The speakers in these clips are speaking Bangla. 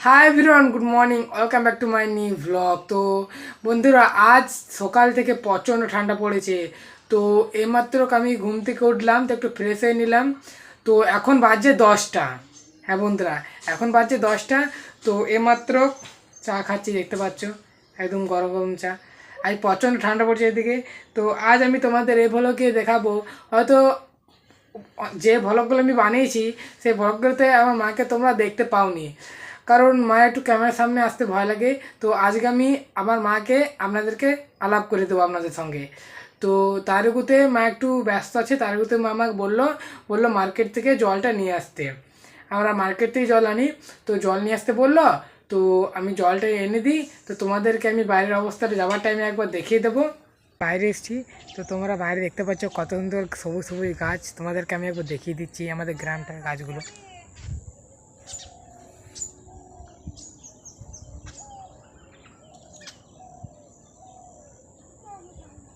Hi everyone, good morning, welcome back to my new vlog. তো বন্ধুরা, আজ সকাল থেকে প্রচণ্ড ঠান্ডা পড়েছে। তো এইমাত্র আমি ঘুম থেকে উঠলাম, তো একটু ফ্রেশ হয়ে নিলাম। তো এখন বাজে 10টা। হ্যাঁ বন্ধুরা, এখন বাজে 10টা। তো এইমাত্র চা খাচ্ছি, দেখতে পাচ্ছ, একদম গরম গরম চা। আজ প্রচণ্ড ঠান্ডা পড়ছে এদিকে। তো আজ আমি তোমাদের এই ভ্লগে দেখাবো, হয়তো যে ভ্লগগুলো আমি বানিয়েছি সেই ভ্লগগুলোতে আমার মাকে তোমরা দেখতে পাওনি, কারণ মা একটু ক্যামেরার সামনে আসতে ভয় লাগে। তো আজকে আমি আমার মাকে আপনাদেরকে আলাপ করে দেবো আপনাদের সঙ্গে। তো তারগুতে মা একটু ব্যস্ত আছে, তারগুতে মা আমাকে বললো মার্কেট থেকে জলটা নিয়ে আসতে। আমরা মার্কেট থেকে জল আনি, তো জল নিয়ে আসতে বললো। তো আমি জলটা এনে দিই। তো তোমাদেরকে আমি বাইরের অবস্থাটা যাওয়ার টাইমে একবার দেখিয়ে দেবো। বাইরে এসেছি, তো তোমরা বাইরে দেখতে পাচ্ছ কত সুন্দর সবুজ সবুজ গাছ। তোমাদেরকে আমি একবার দেখিয়ে দিচ্ছি আমাদের গ্রামটার গাছগুলো।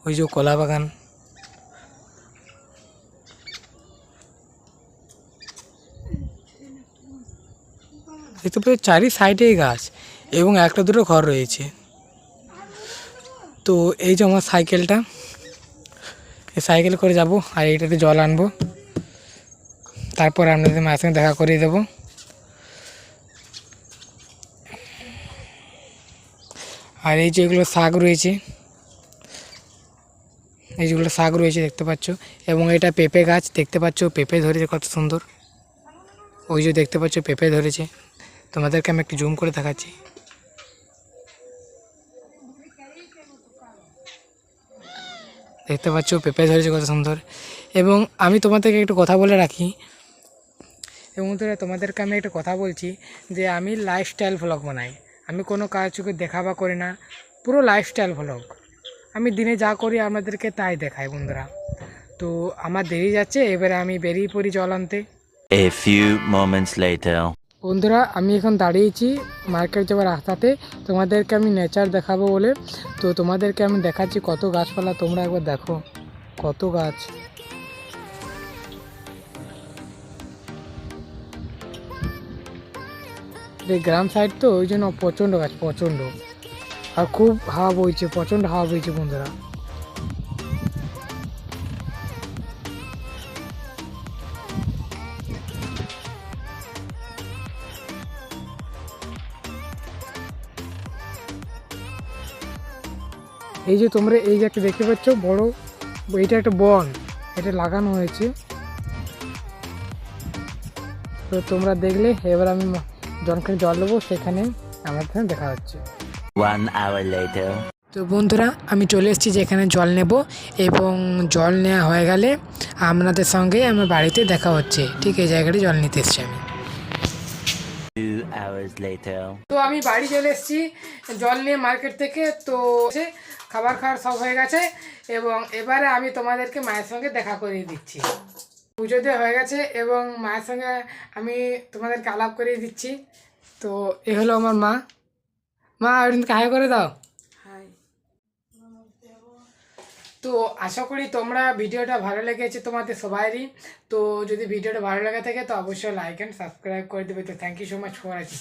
ওই যে কলা বাগান, দেখতে পাচ্ছি চারি সাইডেই গাছ এবং একটা দুটো ঘর রয়েছে। তো এই যে আমার সাইকেলটা, এই সাইকেল করে যাব আর এইটাতে জল আনবো, তারপর আপনাদের মায়ের সঙ্গে দেখা করিয়ে দেবো। আর এই যেগুলো শাক রয়েছে, এই যেগুলো শাক রয়েছে দেখতে পাচ্ছ, এবং এটা পেঁপে গাছ দেখতে পাচ্ছ, পেঁপে ধরেছে কত সুন্দর। ওই যে দেখতে পাচ্ছ পেঁপে ধরেছে, তোমাদেরকে আমি একটু জুম করে দেখাচ্ছি। দেখতে পাচ্ছ পেঁপে ধরেছে কত সুন্দর। এবং আমি তোমাদেরকে একটু কথা বলে রাখি, এবং তোমাদেরকে আমি একটা কথা বলছি যে আমি লাইফস্টাইল ভ্লগ বানাই। আমি কোনো কাজকে দেখাবা করি না, পুরো লাইফস্টাইল ভ্লগ। আমি দিনে যা করি আপনাদেরকে তাই দেখাই বন্ধুরা। তো আমার দেরি যাচ্ছে, এবারে আমি বেরিয়ে পড়ি জল আনতে। A few moments later. বন্ধুরা, আমি এখন দাঁড়িয়েছি মার্কেট যাওয়ার রাস্তাতে, তোমাদেরকে আমি নেচার দেখাবো বলে। তো তোমাদেরকে আমি দেখাচ্ছি কত গাছপালা, তোমরা একবার দেখো কত গাছ। এই গ্রাম সাইড তো, ওই জন্য প্রচণ্ড গাছ, প্রচণ্ড। আর খুব হাওয়া বইছে, প্রচণ্ড হাওয়া বইছে বন্ধুরা। এই যে তোমরা এই যে একটা দেখতে পাচ্ছ বড়, এইটা একটা বন, এটা লাগানো হয়েছে। তো তোমরা দেখলে, এবার আমি জনখানে জল দেবো, সেখানে আমার সাথে দেখা হচ্ছে। 1 hour later. তো বন্ধুরা, আমি চলে এসেছি যেখানে জল নেব, এবং জল নেওয়া হয়ে গেলে আপনাদের সঙ্গে আমার বাড়িতে দেখা হচ্ছে। ঠিক এই জায়গাটি জল নিতে এসেছি আমি। 2 hours later. তো আমি বাড়ি চলে এসেছি জল নিয়ে মার্কেট থেকে। তো খাবার খাওয়ার সব হয়ে গেছে, এবং এবারে আমি তোমাদেরকে মায়ের সঙ্গে দেখা করিয়ে দিচ্ছি। পুজো দিয়ে হয়ে গেছে, এবং মায়ের সঙ্গে আমি তোমাদেরকে আলাপ করিয়ে দিচ্ছি। তো এ হলো আমার মা। মা অরিন্দকে হাই করে দাও। তো আশা করি তোমরা ভিডিওটা ভালো লেগেছে তোমাদের সবারই। তো যদি ভিডিওটা ভালো লেগে থাকে তো অবশ্যই লাইক অ্যান্ড সাবস্ক্রাইব করে দেবে। তো thank you so much for watching.